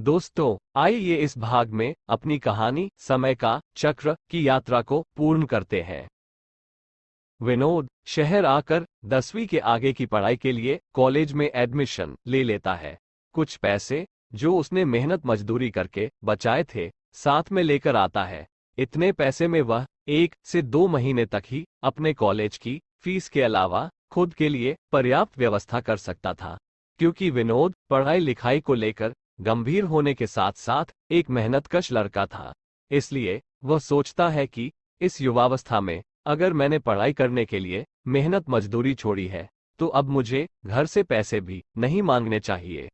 दोस्तों, आइए इस भाग में अपनी कहानी समय का चक्र की यात्रा को पूर्ण करते हैं। विनोद शहर आकर 10वीं के आगे की पढ़ाई के लिए कॉलेज में एडमिशन ले लेता है। कुछ पैसे जो उसने मेहनत मजदूरी करके बचाए थे साथ में लेकर आता है। इतने पैसे में वह 1 से 2 महीने तक ही अपने कॉलेज की फीस के अलावा खुद के लिए पर्याप्त व्यवस्था कर सकता था। क्योंकि विनोद पढ़ाई लिखाई को लेकर गंभीर होने के साथ साथ एक मेहनतकश लड़का था, इसलिए वह सोचता है कि इस युवावस्था में अगर मैंने पढ़ाई करने के लिए मेहनत मजदूरी छोड़ी है तो अब मुझे घर से पैसे भी नहीं मांगने चाहिए।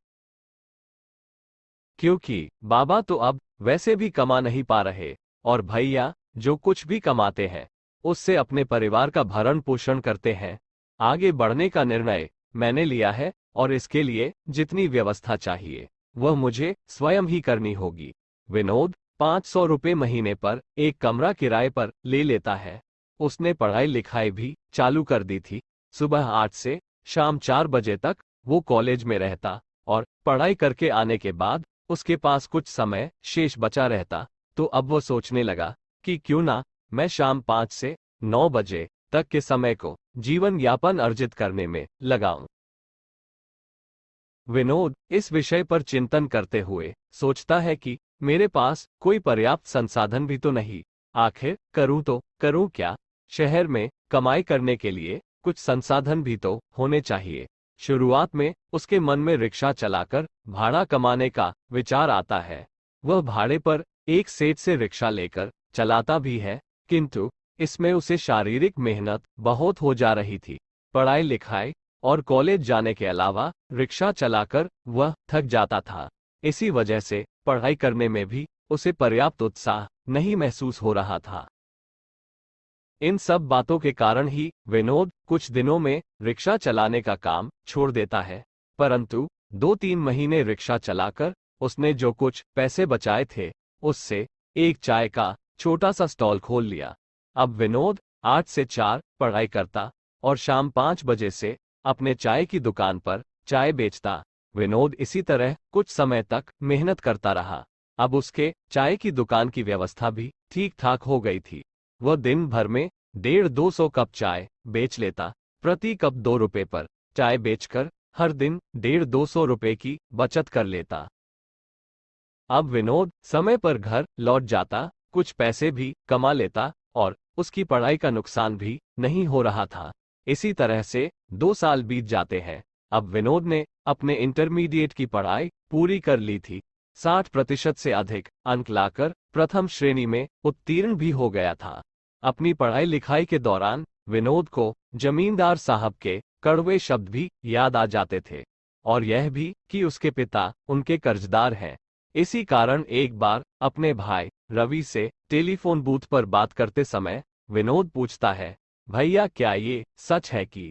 क्योंकि बाबा तो अब वैसे भी कमा नहीं पा रहे और भैया जो कुछ भी कमाते हैं उससे अपने परिवार का भरण पोषण करते हैं। आगे बढ़ने का निर्णय मैंने लिया है और इसके लिए जितनी व्यवस्था चाहिए वह मुझे स्वयं ही करनी होगी। विनोद 500 रुपये महीने पर एक कमरा किराए पर ले लेता है। उसने पढ़ाई लिखाई भी चालू कर दी थी। सुबह 8 से शाम 4 बजे तक वो कॉलेज में रहता और पढ़ाई करके आने के बाद उसके पास कुछ समय शेष बचा रहता। तो अब वो सोचने लगा कि क्यों ना मैं शाम 5 से 9 बजे तक के समय को जीवन यापन अर्जित करने में लगाऊं। विनोद इस विषय पर चिंतन करते हुए सोचता है कि मेरे पास कोई पर्याप्त संसाधन भी तो नहीं, आखिर करूं तो करूं क्या। शहर में कमाई करने के लिए कुछ संसाधन भी तो होने चाहिए। शुरुआत में उसके मन में रिक्शा चलाकर भाड़ा कमाने का विचार आता है। वह भाड़े पर एक सेठ से रिक्शा लेकर चलाता भी है, किंतु इसमें उसे शारीरिक मेहनत बहुत हो जा रही थी। पढ़ाई लिखाई और कॉलेज जाने के अलावा रिक्शा चलाकर वह थक जाता था। इसी वजह से पढ़ाई करने में भी उसे पर्याप्त उत्साह नहीं महसूस हो रहा था। इन सब बातों के कारण ही विनोद कुछ दिनों में रिक्शा चलाने का काम छोड़ देता है। परंतु 2-3 महीने रिक्शा चलाकर उसने जो कुछ पैसे बचाए थे उससे एक चाय का छोटा सा स्टॉल खोल लिया। अब विनोद 8 से 4 पढ़ाई करता और शाम 5 बजे से अपने चाय की दुकान पर चाय बेचता। विनोद इसी तरह कुछ समय तक मेहनत करता रहा। अब उसके चाय की दुकान की व्यवस्था भी ठीक ठाक हो गई थी। वह दिन भर में 150-200 कप चाय बेच लेता। प्रति कप 2 रुपए पर चाय बेचकर हर दिन 150-200 रुपए की बचत कर लेता। अब विनोद समय पर घर लौट जाता, कुछ पैसे भी कमा लेता और उसकी पढ़ाई का नुकसान भी नहीं हो रहा था। इसी तरह से 2 साल बीत जाते हैं। अब विनोद ने अपने इंटरमीडिएट की पढ़ाई पूरी कर ली थी। 60% से अधिक अंक लाकर प्रथम श्रेणी में उत्तीर्ण भी हो गया था। अपनी पढ़ाई लिखाई के दौरान विनोद को जमींदार साहब के कड़वे शब्द भी याद आ जाते थे और यह भी कि उसके पिता उनके कर्जदार हैं। इसी कारण एक बार अपने भाई रवि से टेलीफोन बूथ पर बात करते समय विनोद पूछता है, भैया क्या ये सच है कि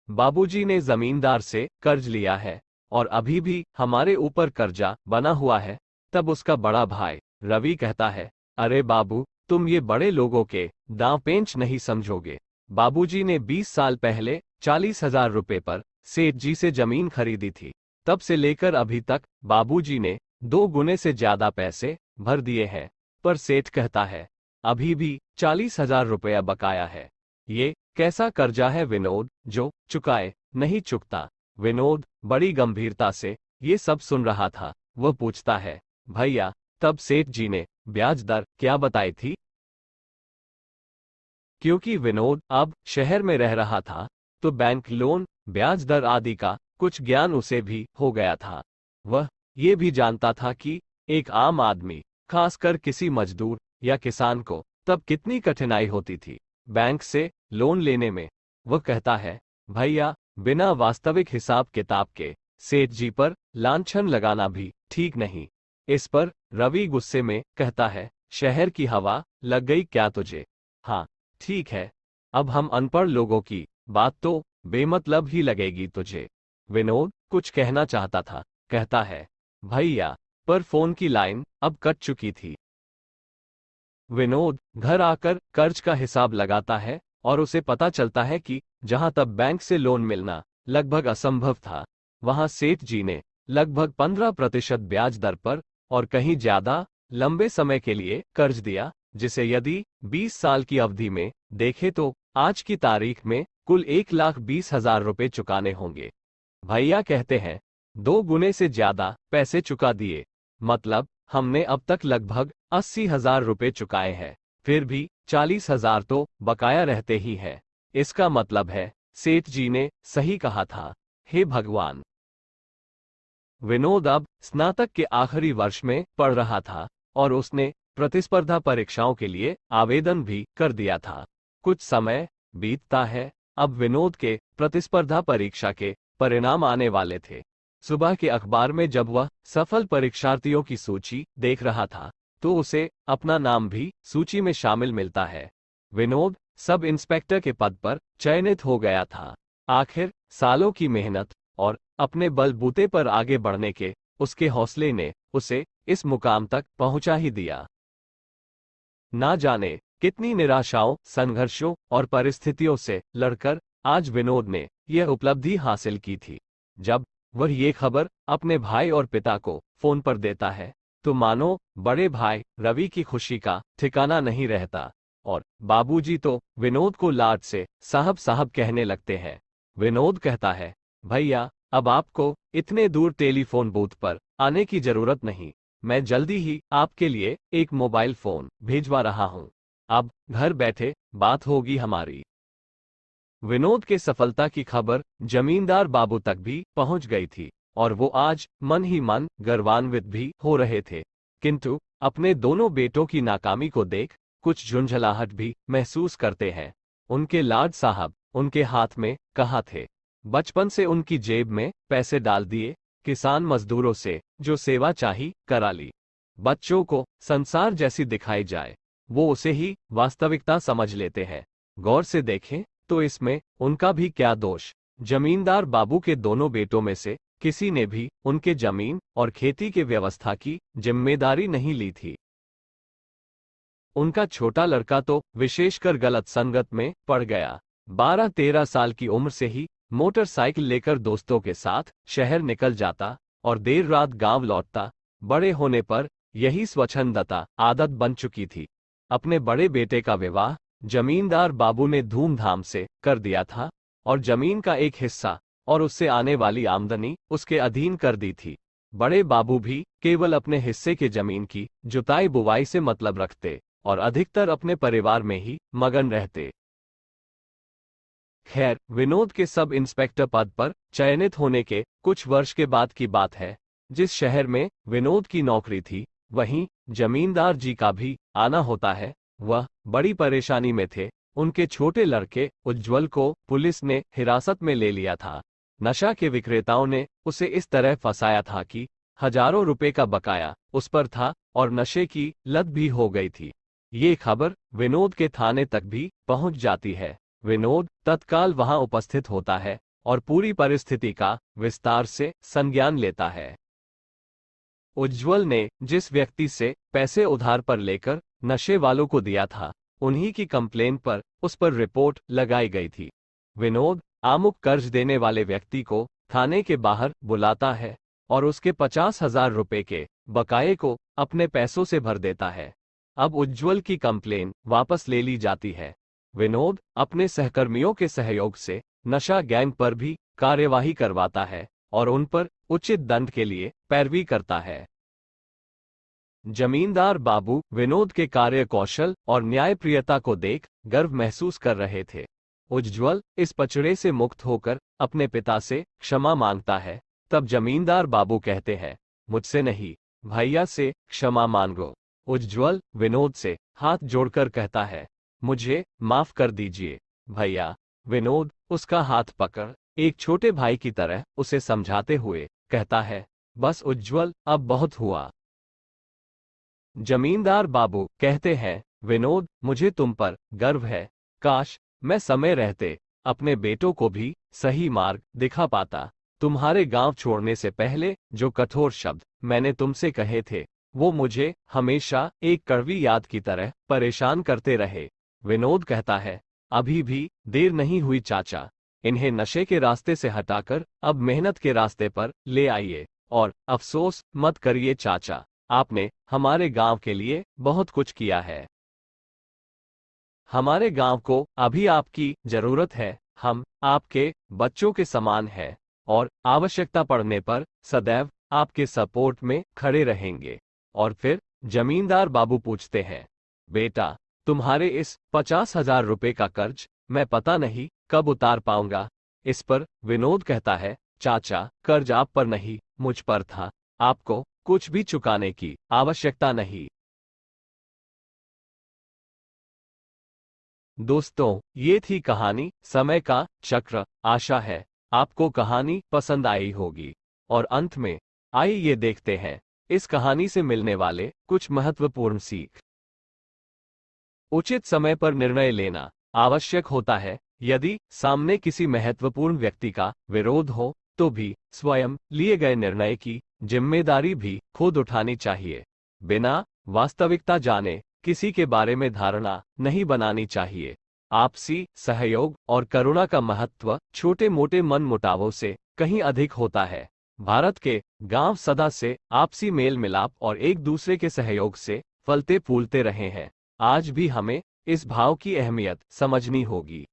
बाबूजी ने जमींदार से कर्ज लिया है और अभी भी हमारे ऊपर कर्जा बना हुआ है। तब उसका बड़ा भाई रवि कहता है, अरे बाबू, तुम ये बड़े लोगों के दांव पेंच नहीं समझोगे। बाबूजी ने 20 साल पहले 40,000 रुपए पर सेठ जी से जमीन खरीदी थी। तब से लेकर अभी तक बाबूजी ने 2 गुने से ज्यादा पैसे भर दिए हैं। पर सेठ कहता है अभी भी 40,000 रुपया बकाया है। ये कैसा कर्जा है विनोद जो चुकाए नहीं चुकता। विनोद बड़ी गंभीरता से ये सब सुन रहा था। वह पूछता है, भैया तब सेठ जी ने ब्याज दर क्या बताई थी? क्योंकि विनोद अब शहर में रह रहा था तो बैंक लोन, ब्याज दर आदि का कुछ ज्ञान उसे भी हो गया था। वह ये भी जानता था कि एक आम आदमी, खासकर किसी मजदूर या किसान को तब कितनी कठिनाई होती थी बैंक से लोन लेने में। वह कहता है, भैया बिना वास्तविक हिसाब किताब के सेठ जी पर लांछन लगाना भी ठीक नहीं। इस पर रवि गुस्से में कहता है, शहर की हवा लग गई क्या तुझे? हाँ ठीक है, अब हम अनपढ़ लोगों की बात तो बेमतलब ही लगेगी तुझे। विनोद कुछ कहना चाहता था, कहता है, भैया, पर फोन की लाइन अब कट चुकी थी। विनोद घर आकर कर्ज का हिसाब लगाता है और उसे पता चलता है कि जहां तब बैंक से लोन मिलना लगभग असंभव था, वहां सेठ जी ने लगभग 15% ब्याज दर पर और कहीं ज्यादा लंबे समय के लिए कर्ज दिया, जिसे यदि 20 साल की अवधि में देखें तो आज की तारीख में कुल 1,20,000 रुपए चुकाने होंगे। भैया कहते हैं 2 गुने से ज्यादा पैसे चुका दिए, मतलब हमने अब तक लगभग 80,000 रुपए चुकाए हैं, फिर भी 40,000 तो बकाया रहते ही है। इसका मतलब है सेठ जी ने सही कहा था। हे भगवान। विनोद अब स्नातक के आखिरी वर्ष में पढ़ रहा था और उसने प्रतिस्पर्धा परीक्षाओं के लिए आवेदन भी कर दिया था। कुछ समय बीतता है। अब विनोद के प्रतिस्पर्धा परीक्षा के परिणाम आने वाले थे। सुबह के अखबार में जब वह सफल परीक्षार्थियों की सूची देख रहा था तो उसे अपना नाम भी सूची में शामिल मिलता है। विनोद सब इंस्पेक्टर के पद पर चयनित हो गया था। आखिर सालों की मेहनत और अपने बलबूते पर आगे बढ़ने के उसके हौसले ने उसे इस मुकाम तक पहुंचा ही दिया। ना जाने कितनी निराशाओं, संघर्षों और परिस्थितियों से लड़कर आज विनोद ने यह उपलब्धि हासिल की थी। जब वह ये खबर अपने भाई और पिता को फोन पर देता है तो मानो बड़े भाई रवि की खुशी का ठिकाना नहीं रहता और बाबूजी तो विनोद को लाड से साहब साहब कहने लगते हैं। विनोद कहता है, भैया अब आपको इतने दूर टेलीफोन बूथ पर आने की जरूरत नहीं, मैं जल्दी ही आपके लिए एक मोबाइल फोन भेजवा रहा हूं, अब घर बैठे बात होगी हमारी। विनोद के सफलता की खबर जमींदार बाबू तक भी पहुंच गई थी और वो आज मन ही मन गर्वान्वित भी हो रहे थे, किंतु अपने दोनों बेटों की नाकामी को देख कुछ झुंझलाहट भी महसूस करते हैं। उनके लाड साहब उनके हाथ में कहाँ थे? बचपन से उनकी जेब में पैसे डाल दिए, किसान मजदूरों से जो सेवा चाही करा ली। बच्चों को संसार जैसी दिखाई जाए वो उसे ही वास्तविकता समझ लेते हैं। गौर से देखें तो इसमें उनका भी क्या दोष? जमींदार बाबू के दोनों बेटों में से किसी ने भी उनके जमीन और खेती के व्यवस्था की जिम्मेदारी नहीं ली थी। उनका छोटा लड़का तो विशेषकर गलत संगत में पड़ गया। 12-13 साल की उम्र से ही मोटरसाइकिल लेकर दोस्तों के साथ शहर निकल जाता और देर रात गांव लौटता। बड़े होने पर यही स्वच्छंदता आदत बन चुकी थी। अपने बड़े बेटे का विवाह जमींदार बाबू ने धूमधाम से कर दिया था और जमीन का एक हिस्सा और उससे आने वाली आमदनी उसके अधीन कर दी थी। बड़े बाबू भी केवल अपने हिस्से के जमीन की जुताई बुवाई से मतलब रखते और अधिकतर अपने परिवार में ही मगन रहते। खैर, विनोद के सब इंस्पेक्टर पद पर चयनित होने के कुछ वर्ष के बाद की बात है। जिस शहर में विनोद की नौकरी थी वहीं जमींदार जी का भी आना होता है। वह बड़ी परेशानी में थे। उनके छोटे लड़के उज्ज्वल को पुलिस ने हिरासत में ले लिया था। नशा के विक्रेताओं ने उसे इस तरह फंसाया था कि हजारों रुपए का बकाया उस पर था और नशे की लत भी हो गई थी। ये खबर विनोद के थाने तक भी पहुंच जाती है। विनोद तत्काल वहां उपस्थित होता है और पूरी परिस्थिति का विस्तार से संज्ञान लेता है। उज्ज्वल ने जिस व्यक्ति से पैसे उधार पर लेकर नशे वालों को दिया था उन्हीं की कंप्लेन पर उस पर रिपोर्ट लगाई गई थी। विनोद आमुख कर्ज देने वाले व्यक्ति को थाने के बाहर बुलाता है और उसके 50,000 रुपए के बकाये को अपने पैसों से भर देता है। अब उज्ज्वल की कंप्लेन वापस ले ली जाती है। विनोद अपने सहकर्मियों के सहयोग से नशा गैंग पर भी कार्यवाही करवाता है और उन पर उचित दंड के लिए पैरवी करता है। जमींदार बाबू विनोद के कार्य कौशल और न्यायप्रियता को देख गर्व महसूस कर रहे थे। उज्ज्वल इस पचड़े से मुक्त होकर अपने पिता से क्षमा मांगता है। तब जमींदार बाबू कहते हैं, मुझसे नहीं, भैया से क्षमा मांगो। उज्ज्वल विनोद से हाथ जोड़कर कहता है, मुझे माफ कर दीजिए भैया। विनोद उसका हाथ पकड़ एक छोटे भाई की तरह उसे समझाते हुए कहता है, बस उज्ज्वल अब बहुत हुआ। जमींदार बाबू कहते हैं, विनोद मुझे तुम पर गर्व है। काश मैं समय रहते अपने बेटों को भी सही मार्ग दिखा पाता। तुम्हारे गांव छोड़ने से पहले जो कठोर शब्द मैंने तुमसे कहे थे वो मुझे हमेशा एक कड़वी याद की तरह परेशान करते रहे। विनोद कहता है, अभी भी देर नहीं हुई चाचा, इन्हें नशे के रास्ते से हटाकर अब मेहनत के रास्ते पर ले आइए और अफसोस मत करिए चाचा, आपने हमारे गांव के लिए बहुत कुछ किया है। हमारे गांव को अभी आपकी जरूरत है। हम आपके बच्चों के समान हैं और आवश्यकता पड़ने पर सदैव आपके सपोर्ट में खड़े रहेंगे। और फिर जमींदार बाबू पूछते हैं, बेटा, तुम्हारे इस 50,000 रुपए का कर्ज मैं पता नहीं कब उतार पाऊंगा। इस पर विनोद कहता है, चाचा, कर्ज आप पर नहीं, मुझ पर था। आपको कुछ भी चुकाने की आवश्यकता नहीं। दोस्तों, ये थी कहानी समय का चक्र। आशा है आपको कहानी पसंद आई होगी। और अंत में आइए ये देखते हैं इस कहानी से मिलने वाले कुछ महत्वपूर्ण सीख। उचित समय पर निर्णय लेना आवश्यक होता है। यदि सामने किसी महत्वपूर्ण व्यक्ति का विरोध हो तो भी स्वयं लिए गए निर्णय की जिम्मेदारी भी खुद उठानी चाहिए। बिना वास्तविकता जाने किसी के बारे में धारणा नहीं बनानी चाहिए। आपसी सहयोग और करुणा का महत्व छोटे मोटे मनमुटावों से कहीं अधिक होता है। भारत के गांव सदा से आपसी मेल मिलाप और एक दूसरे के सहयोग से फलते फूलते रहे हैं। आज भी हमें इस भाव की अहमियत समझनी होगी।